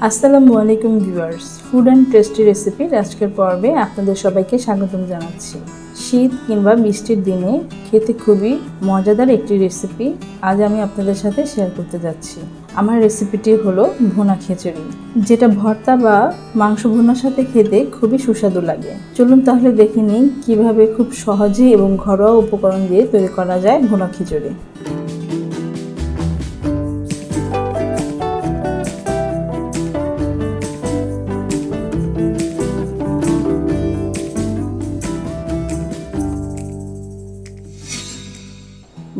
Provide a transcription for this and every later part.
আসসালামু আলাইকুম viewers, food and tasty রেসিপির আজকের পর্বে আপনাদের সবাইকে স্বাগতম জানাচ্ছি। শীত কিংবা বৃষ্টির দিনে খেতে খুবই মজাদার একটি রেসিপি আজ আমি আপনাদের সাথে শেয়ার করতে যাচ্ছি। আমার রেসিপিটি হলো ভুনা খিচুড়ি, যেটা ভর্তা বা মাংস ভুনার সাথে খেতে খুবই সুস্বাদু লাগে। চলুন তাহলে দেখে নিই কীভাবে খুব সহজে এবং ঘরোয়া উপকরণ দিয়ে তৈরি করা যায় ভুনা খিচুড়ি।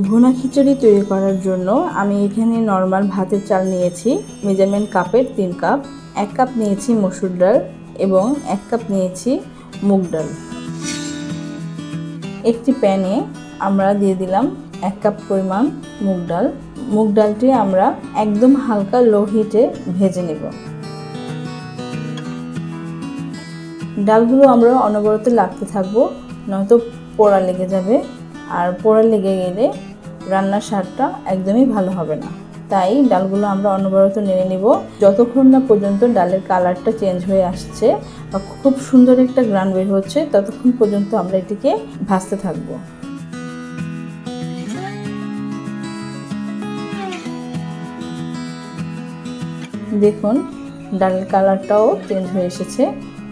ভুনা খিচুড়ি তৈরি করার জন্য আমি এখানে নর্মাল ভাতের চাল নিয়েছি মেজারমেন্ট কাপের 3 কাপ, 1 কাপ নিয়েছি মসুর ডাল এবং 1 কাপ নিয়েছি মুগ ডাল। একটি প্যানে আমরা দিয়ে দিলাম 1 কাপ পরিমাণ মুগ ডাল। মুগ ডালটি আমরা একদম হালকা লো হিটে ভেজে নেব। ডালগুলো আমরা অনবরত লাগতে থাকবো, নয়তো পোড়া লেগে যাবে, আর পোড়া লেগে গেলে রান্নার স্বাদটা একদমই ভালো হবে না। তাই ডালগুলো আমরা অনবরত নেড়ে নেব যতক্ষণ না পর্যন্ত ডালের কালারটা চেঞ্জ হয়ে আসছে বা খুব সুন্দর একটা গ্রান বের হচ্ছে, ততক্ষণ পর্যন্ত আমরা এটিকে ভাজতে থাকবো। দেখুন ডালের কালারটাও চেঞ্জ হয়ে এসেছে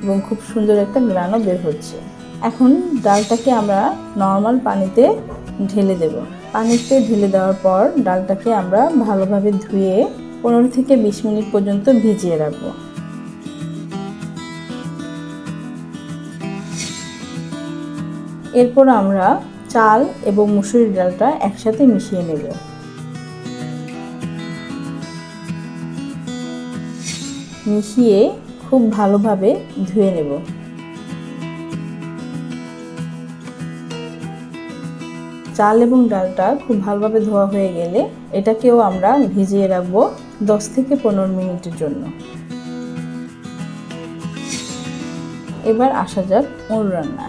এবং খুব সুন্দর একটা গ্রানও বের হচ্ছে। এখন ডালটাকে আমরা নর্মাল পানিতে ঢেলে দেব। পানিতে ঢেলে দেওয়ার পর ডালটাকে আমরা ভালোভাবে ধুয়ে 15 থেকে 20 মিনিট পর্যন্ত ভিজিয়ে রাখবো। এরপর আমরা চাল এবং মুসুরির ডালটা একসাথে মিশিয়ে নেব। মিশিয়ে খুব ভালোভাবে ধুয়ে নেব। চাল এবং ডালটা খুব ভালোভাবে ধোয়া হয়ে গেলে এটাকেও আমরা ভিজিয়ে রাখবো 10 থেকে 15 মিনিটের জন্য। এবার আসা যাক মূল রান্না।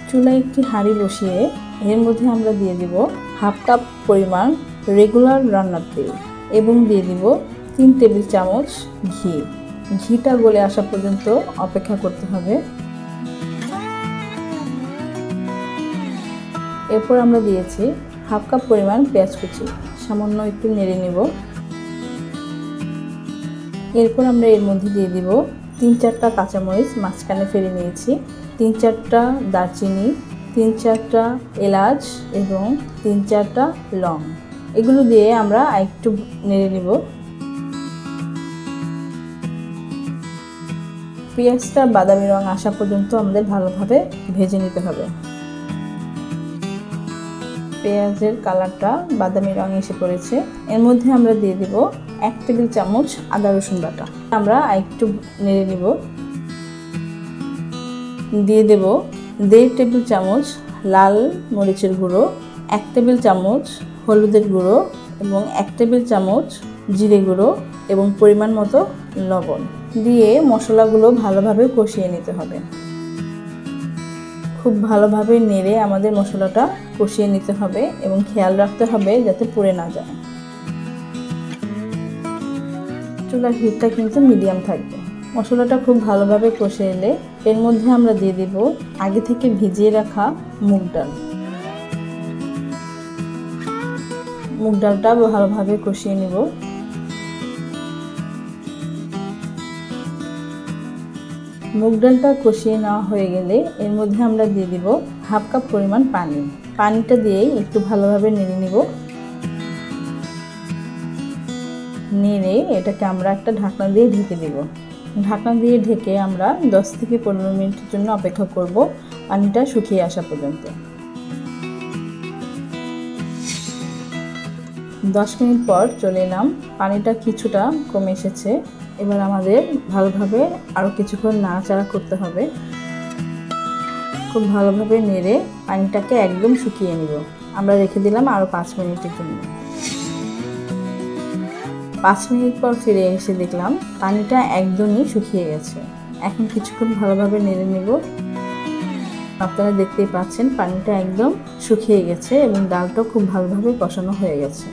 চুলায় একটি হাঁড়ি বসিয়ে এর মধ্যে আমরা দিয়ে দিব 1/2 কাপ পরিমাণ রেগুলার রান্নার তেল এবং দিয়ে দিব 3 টেবিল চামচ ঘি। ঘিটা গলে আসা পর্যন্ত অপেক্ষা করতে হবে। এরপর আমরা দিয়েছি 1/2 কাপ পরিমাণ পেঁয়াজ কুচি, সামান্য একটু নেড়ে নেব। এরপর আমরা এর মধ্যে দিয়ে দিব 3-4টা কাঁচামরিচ মাঝখানে ফেলে নিয়েছি, 3-4টা দারচিনি, 3-4টা এলাচ এবং 3-4টা লং। এগুলো দিয়ে আমরা একটু নেড়ে নেব। পেঁয়াজটা বাদামি রং আসা পর্যন্ত আমাদের ভালোভাবে ভেজে নিতে হবে। পেঁয়াজের কালারটা বাদামি রং এসে পড়েছে। এর মধ্যে আমরা দিয়ে দেব 1 টেবিল চামচ আদা রসুন বাটা। আমরা একটু নেড়ে নেব। দিয়ে দেব 1.5 টেবিল চামচ লাল মরিচের গুঁড়ো, 1 টেবিল চামচ হলুদের গুঁড়ো এবং 1 টেবিল চামচ জিরে গুঁড়ো এবং পরিমাণ মতো লবণ দিয়ে মশলাগুলো ভালোভাবে কষিয়ে নিতে হবে। খুব ভালোভাবে নেড়ে আমাদের মশলাটা কষিয়ে নিতে হবে এবং খেয়াল রাখতে হবে যাতে পুড়ে না যায়। চুলার হিটটা কিন্তু মিডিয়াম থাকবে। মশলাটা খুব ভালোভাবে কষে এলে এর মধ্যে আমরা দিয়ে দেব আগে থেকে ভিজিয়ে রাখা মুগ ডাল। মুগ ডালটা ভালোভাবে কষিয়ে নেব। মুগ ডালটা কষিয়ে নেওয়া হয়ে গেলে এর মধ্যে আমরা দিয়ে দিব 1/2 কাপ পরিমাণ পানি। পানিটা দিয়ে একটু ভালোভাবে নেড়ে নিব। নেড়ে এটাকে আমরা একটা ঢাকনা দিয়ে ঢেকে দিব। ঢাকনা দিয়ে ঢেকে আমরা 10 থেকে 15 মিনিটের জন্য অপেক্ষা করব, পানিটা শুকিয়ে আসা পর্যন্ত। 10 মিনিট পর চলে এলাম। পানিটা কিছুটা কমে এসেছে। এবার আমাদের ভালোভাবে আরও কিছুক্ষণ নাড়াচাড়া করতে হবে। খুব ভালোভাবে নেড়ে পানিটাকে একদম শুকিয়ে নিব। আমরা রেখে দিলাম আরও 5 মিনিটের জন্য। 5 মিনিট পর ফিরে এসে দেখলাম পানিটা একদমই শুকিয়ে গেছে। এখন কিছুক্ষণ ভালোভাবে নেড়ে নেব। আপনারা দেখতেই পাচ্ছেন পানিটা একদম শুকিয়ে গেছে এবং ডালটাও খুব ভালোভাবে কষানো হয়ে গেছে।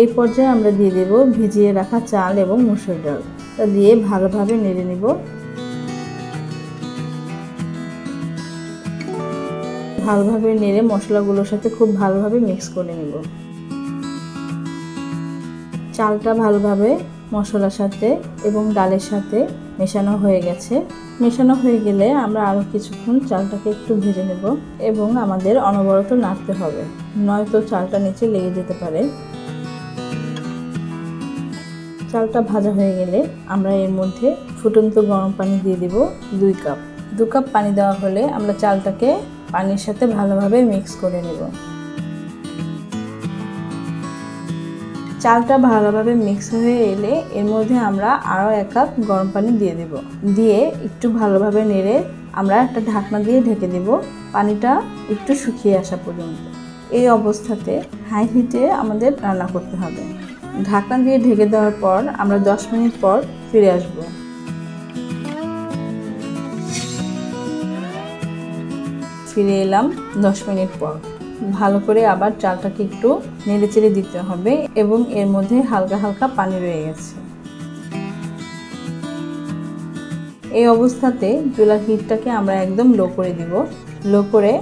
এই পর্যায়ে আমরা দিয়ে দেব ভিজিয়ে রাখা চাল এবং মসুর ডাল। তা দিয়ে ভালোভাবে নেড়ে নেব। ভালোভাবে নেড়ে মশলাগুলোর সাথে খুব ভালোভাবে মিক্স করে নেব। চালটা ভালোভাবে মশলার সাথে এবং ডালের সাথে মেশানো হয়ে গেছে। মেশানো হয়ে গেলে আমরা আরও কিছুক্ষণ চালটাকে একটু ভেজে নেব এবং আমাদের অনবরত নাড়তে হবে, নয়তো চালটা নিচে লেগে যেতে পারে। চালটা ভাজা হয়ে গেলে আমরা এর মধ্যে ফুটন্ত গরম পানি দিয়ে দেব 2 কাপ। 2 কাপ পানি দেওয়া হলে আমরা চালটাকে পানির সাথে ভালোভাবে মিক্স করে নেব। চালটা ভালোভাবে মিক্স হয়ে এলে এর মধ্যে আমরা আরও 1 কাপ গরম পানি দিয়ে দেব। দিয়ে একটু ভালোভাবে নেড়ে আমরা একটা ঢাকনা দিয়ে ঢেকে দেব পানিটা একটু শুকিয়ে আসা পর্যন্ত। এই অবস্থাতে হাই হিটে আমাদের রান্না করতে হবে। ঢাকনা দিয়ে ঢেকে দেওয়ার পর আমরা 10 মিনিট পর ফিরে আসব। ফিরে এলাম 10 মিনিট পর। ভালো করে আবার চালটাকে একটু নেড়েচেড়ে দিতে হবে এবং এর মধ্যে হালকা হালকা পানি রয়ে গেছে। এই অবস্থাতে চুলার হিটটাকে আমরা একদম লো করে দিব। লো করে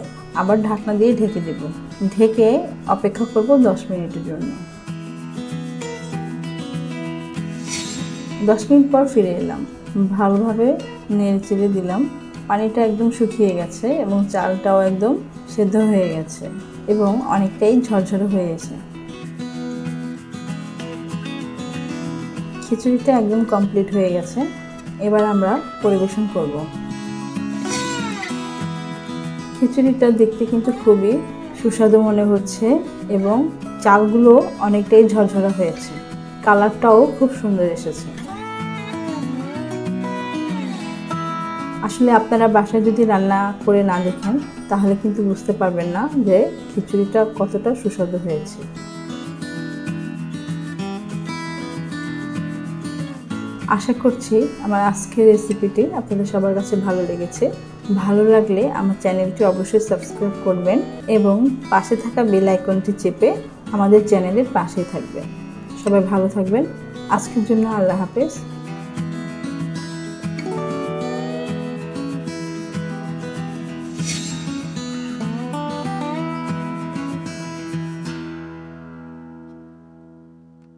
আবার ঢাকনা দিয়ে ঢেকে দেব। ঢেকে অপেক্ষা করব 10 মিনিটের জন্য। 10 মিনিট পর ফিরে এলাম। ভালোভাবে নেড়েচেড়ে দিলাম। পানিটা একদম শুকিয়ে গেছে এবং চালটাও একদম সেদ্ধ হয়ে গেছে এবং অনেকটাই ঝরঝরে হয়ে গেছে। খিচুড়িটা একদম কমপ্লিট হয়ে গেছে। এবার আমরা পরিবেশন করব। খিচুড়িটা দেখতে কিন্তু খুবই সুস্বাদু মনে হচ্ছে এবং চালগুলো অনেকটাই ঝরঝরা হয়েছে। কালারটাও খুব সুন্দর এসেছে। আসলে আপনারা বাসায় যদি রান্না করে না দেখেন তাহলে কিন্তু বুঝতে পারবেন না যে খিচুড়িটা কতটা সুস্বাদু হয়েছে। আশা করছি আমার আজকের রেসিপিটি আপনাদের সবার কাছে ভালো লেগেছে। ভালো লাগলে আমার চ্যানেলটি অবশ্যই সাবস্ক্রাইব করবেন এবং পাশে থাকা বেল আইকনটি চেপে আমাদের চ্যানেলের পাশেই থাকবেন। সবাই ভালো থাকবেন। আজকের জন্য আল্লাহ হাফেজ।